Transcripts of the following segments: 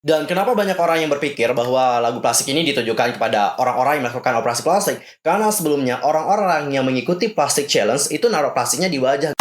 Dan kenapa banyak orang yang berpikir bahwa lagu plastik ini ditujukan kepada orang-orang yang melakukan operasi plastik? Karena sebelumnya orang-orang yang mengikuti plastik challenge itu naruh plastiknya di wajah.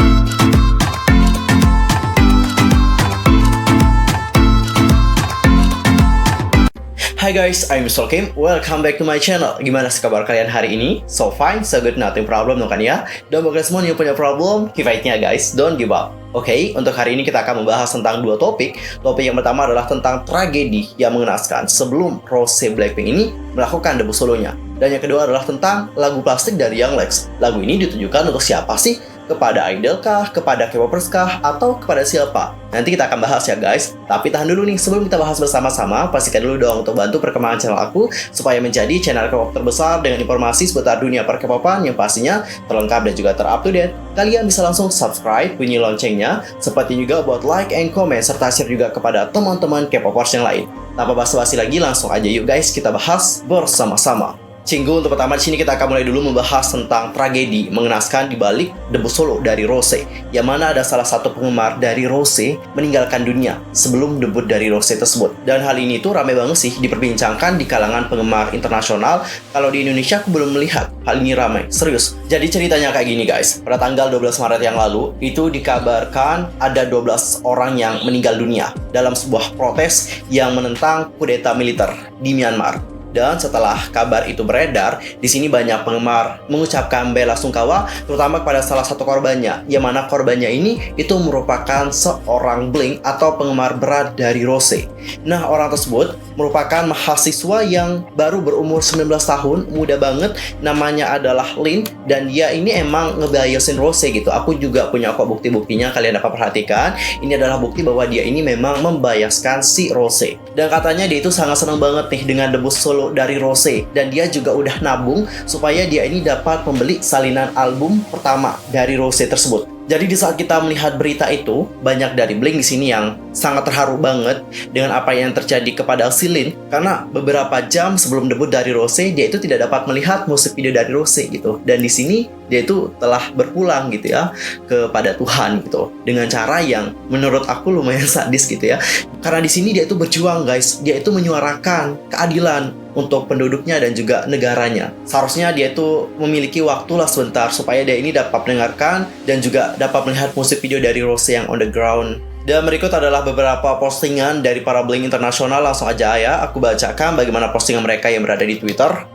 Hi guys, I'm Mr. Kim. Welcome back to my channel. Gimana sih kabar kalian hari ini? So fine, so good, nothing problem dong kan ya? Dan bagi semua yang punya problem, keep fight-nya guys, don't give up. Oke, untuk hari ini kita akan membahas tentang dua topik. Topik yang pertama adalah tentang tragedi yang mengenaskan sebelum Rose Blackpink ini melakukan debut solonya. Dan yang kedua adalah tentang lagu plastik dari Young Lex. Lagu ini ditujukan untuk siapa sih? Kepada idol kah? Kepada K-popers kah? Atau kepada siapa? Nanti kita akan bahas ya guys. Tapi tahan dulu nih, sebelum kita bahas bersama-sama, pastikan dulu dong untuk bantu perkembangan channel aku supaya menjadi channel K-pop terbesar dengan informasi seputar dunia per K-popan yang pastinya terlengkap dan juga ter-up-to-date. Kalian bisa langsung subscribe, bunyi loncengnya, seperti juga buat like and comment, serta share juga kepada teman-teman K-popers yang lain. Tanpa basa-basi lagi, langsung aja yuk guys, kita bahas bersama-sama. Cinggu, untuk pertama di sini kita akan mulai dulu membahas tentang tragedi mengenaskan di balik debut solo dari Rose, yang mana ada salah satu penggemar dari Rose meninggalkan dunia sebelum debut dari Rose tersebut. Dan hal ini tuh ramai banget sih diperbincangkan di kalangan penggemar internasional. Kalau di Indonesia aku belum melihat hal ini ramai, serius. Jadi ceritanya kayak gini guys, pada tanggal 12 Maret yang lalu itu dikabarkan ada 12 orang yang meninggal dunia dalam sebuah protes yang menentang kudeta militer di Myanmar. Dan setelah kabar itu beredar, di sini banyak penggemar mengucapkan bela sungkawa, terutama kepada salah satu korbannya, yang mana korbannya ini itu merupakan seorang Blink atau penggemar berat dari Rose. Nah, orang tersebut merupakan mahasiswa yang baru berumur 19 tahun, muda banget, namanya adalah Lin, dan dia ini emang ngebiasin Rose gitu. Aku juga punya kok bukti-buktinya, kalian dapat perhatikan. Ini adalah bukti bahwa dia ini memang membiaskan si Rose. Dan katanya dia itu sangat senang banget nih dengan debut solo dari Rose, dan dia juga udah nabung supaya dia ini dapat membeli salinan album pertama dari Rose tersebut. Jadi di saat kita melihat berita itu, banyak dari Blink di sini yang sangat terharu banget dengan apa yang terjadi kepada si Lin, karena beberapa jam sebelum debut dari Rose, dia itu tidak dapat melihat musik video dari Rose gitu. Dan di sini dia itu telah berpulang gitu ya kepada Tuhan gitu, dengan cara yang menurut aku lumayan sadis gitu ya. Karena di sini dia itu berjuang guys, dia itu menyuarakan keadilan untuk penduduknya dan juga negaranya. Seharusnya dia itu memiliki waktu lah sebentar supaya dia ini dapat mendengarkan dan juga dapat melihat musik video dari Rose yang on the ground. Dan berikut adalah beberapa postingan dari para Blink internasional. Langsung aja ya, aku bacakan bagaimana postingan mereka yang berada di Twitter.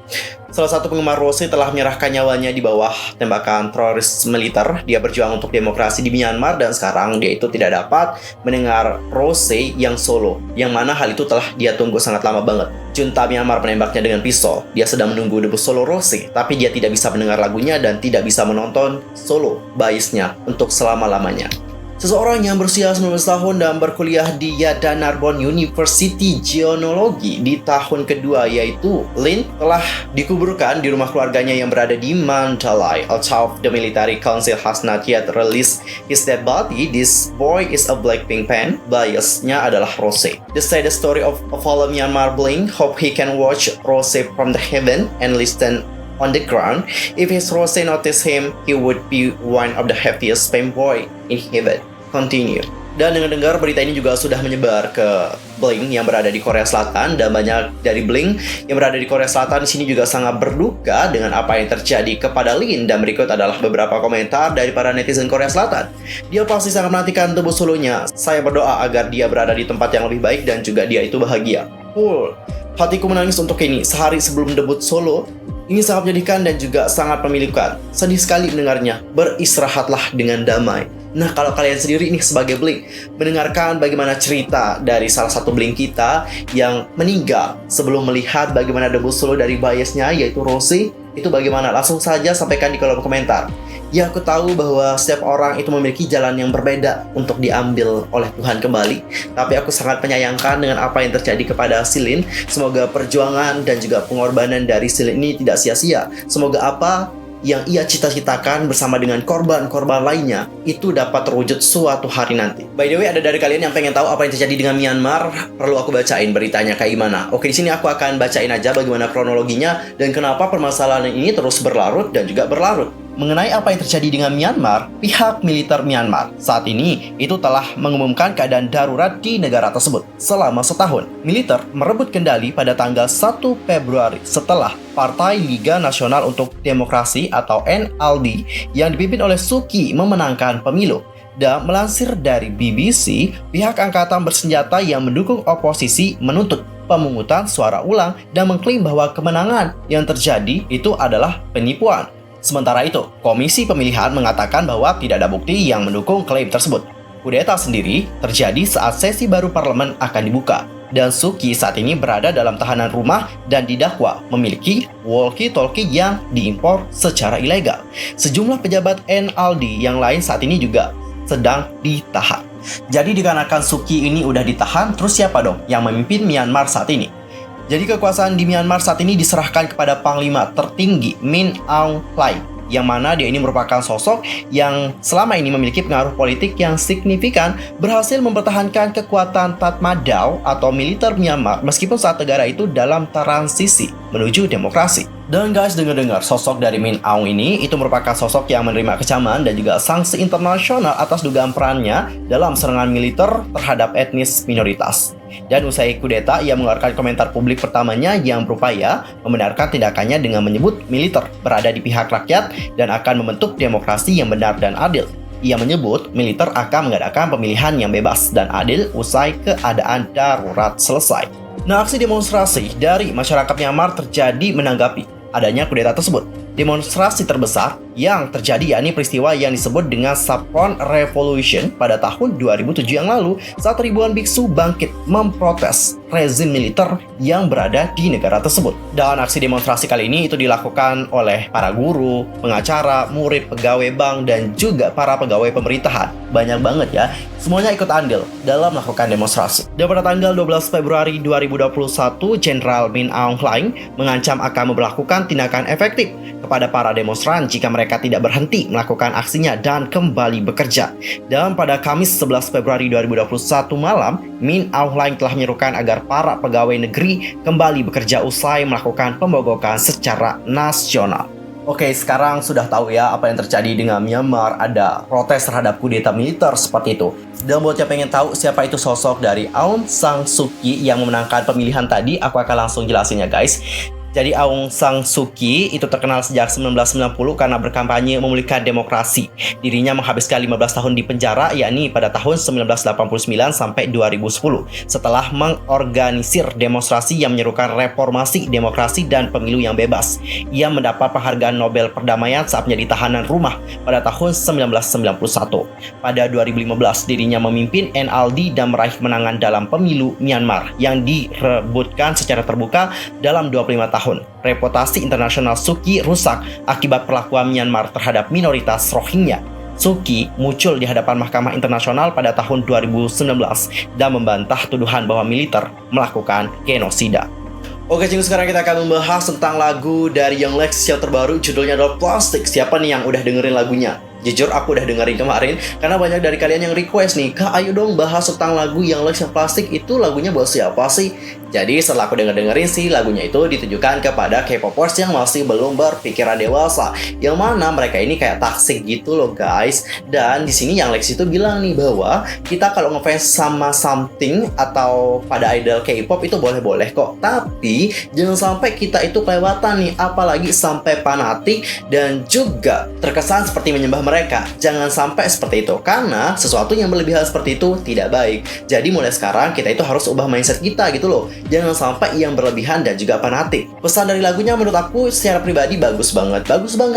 Salah satu penggemar Rose telah menyerahkan nyawanya di bawah tembakan teroris militer. Dia berjuang untuk demokrasi di Myanmar, dan sekarang dia itu tidak dapat mendengar Rose yang solo, yang mana hal itu telah dia tunggu sangat lama banget. Junta Myanmar menembaknya dengan pistol. Dia sedang menunggu debut solo Rose, tapi dia tidak bisa mendengar lagunya dan tidak bisa menonton solo biasnya untuk selama-lamanya. Seseorang yang berusia 19 tahun dan berkuliah di Yada Narbonne University Geology di tahun kedua, yaitu Lin, telah dikuburkan di rumah keluarganya yang berada di Mandalay. Although the military council has not yet released his dead body, this boy is a Blackpink fan. Biasnya adalah Rose. The saddest story of all Myanmar Blink. Hope he can watch Rose from the heaven and listen on the ground. If his Rose noticed him, he would be one of the happiest fanboy in heaven. Continue. Dan dengar-dengar berita ini juga sudah menyebar ke Blink yang berada di Korea Selatan, dan banyak dari Blink yang berada di Korea Selatan di sini juga sangat berduka dengan apa yang terjadi kepada Lin. Dan berikut adalah beberapa komentar dari para netizen Korea Selatan. Dia pasti sangat menantikan debut solonya. Saya berdoa agar dia berada di tempat yang lebih baik dan juga dia itu bahagia. Hatiku menangis untuk ini sehari sebelum debut solo. Ini sangat menyedihkan dan juga sangat memilukan. Sedih sekali mendengarnya. Beristirahatlah dengan damai. Nah, kalau kalian sendiri nih sebagai Blink mendengarkan bagaimana cerita dari salah satu Blink kita yang meninggal sebelum melihat bagaimana debut solo dari biasnya, yaitu Rose, itu bagaimana? Langsung saja sampaikan di kolom komentar. Ya, aku tahu bahwa setiap orang itu memiliki jalan yang berbeda untuk diambil oleh Tuhan kembali. Tapi aku sangat menyayangkan dengan apa yang terjadi kepada si Lin. Semoga perjuangan dan juga pengorbanan dari si Lin ini tidak sia-sia. Semoga apa yang ia cita-citakan bersama dengan korban-korban lainnya itu dapat terwujud suatu hari nanti. By the way, ada dari kalian yang pengen tahu apa yang terjadi dengan Myanmar? Perlu aku bacain beritanya kayak gimana? Oke, di sini aku akan bacain aja bagaimana kronologinya dan kenapa permasalahan ini terus berlarut dan juga berlarut. Mengenai apa yang terjadi dengan Myanmar, pihak militer Myanmar saat ini itu telah mengumumkan keadaan darurat di negara tersebut selama setahun. Militer merebut kendali pada tanggal 1 Februari setelah Partai Liga Nasional untuk Demokrasi atau NLD yang dipimpin oleh Suu Kyi memenangkan pemilu. Dan melansir dari BBC, pihak angkatan bersenjata yang mendukung oposisi menuntut pemungutan suara ulang dan mengklaim bahwa kemenangan yang terjadi itu adalah penipuan. Sementara itu, Komisi Pemilihan mengatakan bahwa tidak ada bukti yang mendukung klaim tersebut. Kudeta sendiri terjadi saat sesi baru parlemen akan dibuka, dan Suu Kyi saat ini berada dalam tahanan rumah dan didakwa memiliki walkie-talkie yang diimpor secara ilegal. Sejumlah pejabat NLD yang lain saat ini juga sedang ditahan. Jadi dikarenakan Suu Kyi ini udah ditahan, terus siapa dong yang memimpin Myanmar saat ini? Jadi kekuasaan di Myanmar saat ini diserahkan kepada Panglima tertinggi Min Aung Hlaing, yang mana dia ini merupakan sosok yang selama ini memiliki pengaruh politik yang signifikan, berhasil mempertahankan kekuatan Tatmadaw atau militer Myanmar meskipun saat negara itu dalam transisi menuju demokrasi. Dan guys, dengar-dengar sosok dari Min Aung ini itu merupakan sosok yang menerima kecaman dan juga sanksi internasional atas dugaan perannya dalam serangan militer terhadap etnis minoritas. Dan usai kudeta, ia mengeluarkan komentar publik pertamanya yang berupaya membenarkan tindakannya dengan menyebut militer berada di pihak rakyat dan akan membentuk demokrasi yang benar dan adil. Ia menyebut militer akan mengadakan pemilihan yang bebas dan adil usai keadaan darurat selesai. Nah, aksi demonstrasi dari masyarakat Myanmar terjadi menanggapi adanya kudeta tersebut. Demonstrasi terbesar yang terjadi yakni peristiwa yang disebut dengan Saffron Revolution pada tahun 2007 yang lalu saat ribuan biksu bangkit memprotes rezim militer yang berada di negara tersebut. Dan aksi demonstrasi kali ini itu dilakukan oleh para guru, pengacara, murid, pegawai bank, dan juga para pegawai pemerintahan. Banyak banget ya, semuanya ikut andil dalam melakukan demonstrasi. Dan pada tanggal 12 Februari 2021, Jenderal Min Aung Hlaing mengancam akan melakukan tindakan efektif kepada para demonstran jika mereka tidak berhenti melakukan aksinya dan kembali bekerja. Dan pada Kamis 11 Februari 2021 malam, Min Aung Hlaing telah menyerukan agar para pegawai negeri kembali bekerja usai melakukan pembogokan secara nasional. Oke, sekarang sudah tahu ya apa yang terjadi dengan Myanmar, ada protes terhadap kudeta militer seperti itu. Dan buat yang pengen tahu siapa itu sosok dari Aung San Suu Kyi yang memenangkan pemilihan tadi, aku akan langsung jelasin ya guys. Jadi Aung San Suu Kyi itu terkenal sejak 1990 karena berkampanye memulihkan demokrasi. Dirinya menghabiskan 15 tahun di penjara, yakni pada tahun 1989 sampai 2010, setelah mengorganisir demonstrasi yang menyerukan reformasi, demokrasi, dan pemilu yang bebas. Ia mendapat penghargaan Nobel Perdamaian saat menjadi tahanan rumah pada tahun 1991. Pada 2015, dirinya memimpin NLD dan meraih kemenangan dalam pemilu Myanmar yang direbutkan secara terbuka dalam 25 tahun. Reputasi internasional Suu Kyi rusak akibat perlakuan Myanmar terhadap minoritas Rohingya. Suu Kyi muncul di hadapan Mahkamah Internasional pada tahun 2019 dan membantah tuduhan bahwa militer melakukan genosida. Oke, cinggu, sekarang kita akan membahas tentang lagu dari Young Lex yang terbaru, judulnya adalah Plastic. Siapa nih yang udah dengerin lagunya? Jujur aku udah dengerin kemarin karena banyak dari kalian yang request nih, Kak ayo dong bahas tentang lagu Young Lex yang Plastic, itu lagunya buat siapa sih? Jadi setelah aku dengerin sih, lagunya itu ditujukan kepada K-popers yang masih belum berpikiran dewasa, yang mana mereka ini kayak toxic gitu loh guys. Dan di sini Young Lex itu bilang nih bahwa kita kalau ngefans sama something atau pada idol K-pop itu boleh-boleh kok, tapi jangan sampai kita itu kelewatan nih, apalagi sampai fanatik dan juga terkesan seperti menyembah mereka. Jangan sampai seperti itu, karena sesuatu yang berlebihan seperti itu tidak baik. Jadi mulai sekarang kita itu harus ubah mindset kita gitu loh. Jangan sampai yang berlebihan dan juga fanatik. Pesan dari lagunya menurut aku secara pribadi bagus banget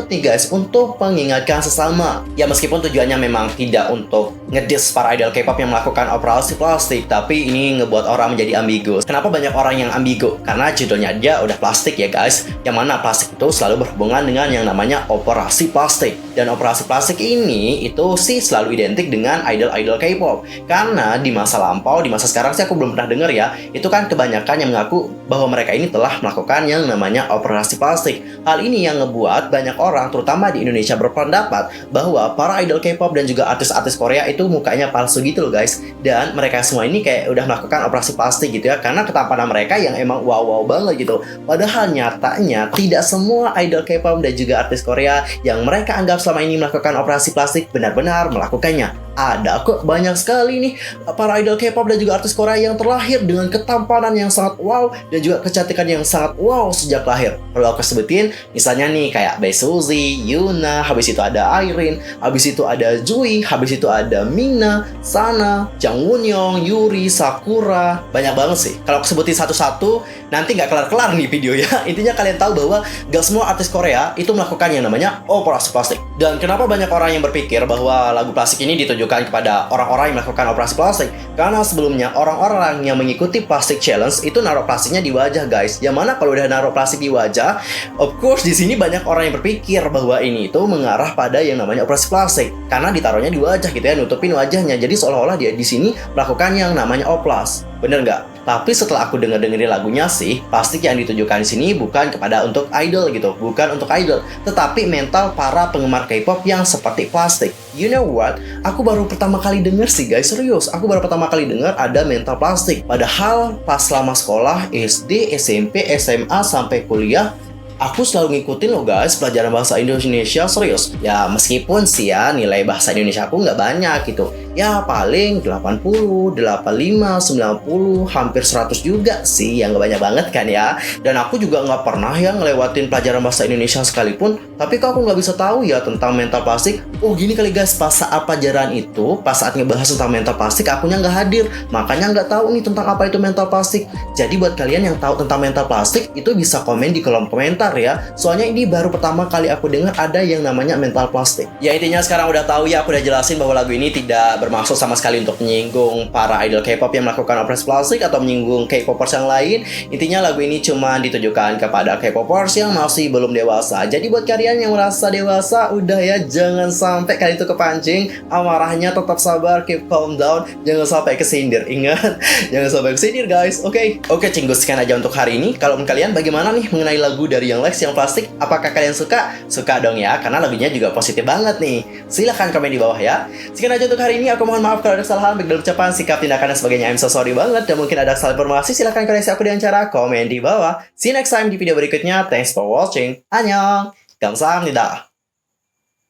nih guys, untuk mengingatkan sesama. Ya meskipun tujuannya memang tidak untuk ngedis para idol K-pop yang melakukan operasi plastik, tapi ini ngebuat orang menjadi ambigu. Kenapa banyak orang yang ambigu? Karena judulnya aja udah plastik ya guys, yang mana plastik itu selalu berhubungan dengan yang namanya operasi plastik. Dan operasi plastik plastik ini itu sih selalu identik dengan idol-idol K-pop. Karena di masa lampau, di masa sekarang sih aku belum pernah dengar ya, itu kan kebanyakan yang mengaku bahwa mereka ini telah melakukan yang namanya operasi plastik. Hal ini yang ngebuat banyak orang, terutama di Indonesia, berpendapat bahwa para idol K-pop dan juga artis-artis Korea itu mukanya palsu gitu loh guys. Dan mereka semua ini kayak udah melakukan operasi plastik gitu ya, karena ketampanan mereka yang emang wow-wow banget gitu. Padahal nyatanya tidak semua idol K-pop dan juga artis Korea yang mereka anggap selama ini melakukan operasi plastik benar-benar melakukannya. Ada kok banyak sekali nih para idol K-pop dan juga artis Korea yang terlahir dengan ketampanan yang sangat wow dan juga kecantikan yang sangat wow sejak lahir. Kalau aku sebutin, misalnya nih kayak Bae Suzy, Yuna, habis itu ada Irene, habis itu ada Jui, habis itu ada Mina, Sana, Jang Won-young, Yuri, Sakura, banyak banget sih. Kalau aku sebutin satu-satu, nanti nggak kelar-kelar nih video ya. Intinya kalian tahu bahwa gak semua artis Korea itu melakukan yang namanya operasi plastik. Dan kenapa banyak orang yang berpikir bahwa lagu plastik ini ditujukan kepada orang-orang yang melakukan operasi plastik? Karena sebelumnya orang-orang yang mengikuti plastik challenge itu naruh plastiknya di wajah guys. Yang mana kalau udah naruh plastik di wajah, of course di sini banyak orang yang berpikir bahwa ini itu mengarah pada yang namanya operasi plastik. Karena ditaruhnya di wajah gitu ya, nutupin wajahnya. Jadi seolah-olah dia di sini melakukan yang namanya oplas. Bener nggak? Tapi setelah aku dengerin lagunya sih, plastik yang ditujukan di sini bukan kepada untuk idol gitu, bukan untuk idol, tetapi mental para penggemar K-pop yang seperti plastik. You know what? Aku baru pertama kali denger sih guys, serius. Aku baru pertama kali denger ada mental plastik. Padahal pas selama sekolah, SD, SMP, SMA, sampai kuliah, aku selalu ngikutin loh guys pelajaran bahasa Indonesia, serius. Ya meskipun sih ya nilai bahasa Indonesia aku nggak banyak gitu. Ya paling 80, 85, 90, hampir 100 juga sih, yang nggak banyak banget kan ya. Dan aku juga nggak pernah ya ngelewatin pelajaran bahasa Indonesia sekalipun. Tapi kok aku nggak bisa tahu ya tentang mental plastik. Oh gini kali guys, pas saat pelajaran itu, pas saat ngebahas tentang mental plastik, akunya nggak hadir. Makanya nggak tahu nih tentang apa itu mental plastik. Jadi buat kalian yang tahu tentang mental plastik, itu bisa komen di kolom komentar ya. Soalnya ini baru pertama kali aku dengar ada yang namanya mental plastik. Ya intinya sekarang udah tahu ya, aku udah jelasin bahwa lagu ini tidak bermaksud sama sekali untuk menyinggung para idol K-pop yang melakukan operasi plastik atau menyinggung K-popers yang lain. Intinya lagu ini cuma ditujukan kepada K-popers yang masih belum dewasa. Jadi buat kalian yang merasa dewasa, udah ya, jangan sampai kalian itu kepancing. Amarahnya tetap sabar, keep calm down, jangan sampai kesindir. Ingat, jangan sampai kesindir guys. Oke, cinggu sekian aja untuk hari ini. Kalau kalian bagaimana nih mengenai lagu dari Young Lex yang plastik? Apakah kalian suka? Suka dong ya, karena lagunya juga positif banget nih. Silahkan komen di bawah ya. Sekian aja untuk hari ini. Aku mohon maaf kalau ada kesalahan baik dalam ucapan, sikap, tindakan, dan sebagainya. I'm so sorry banget. Dan mungkin ada salah informasi, silahkan koreksi aku dengan cara komen di bawah. See you next time di video berikutnya. Thanks for watching. Annyeong. 감사합니다.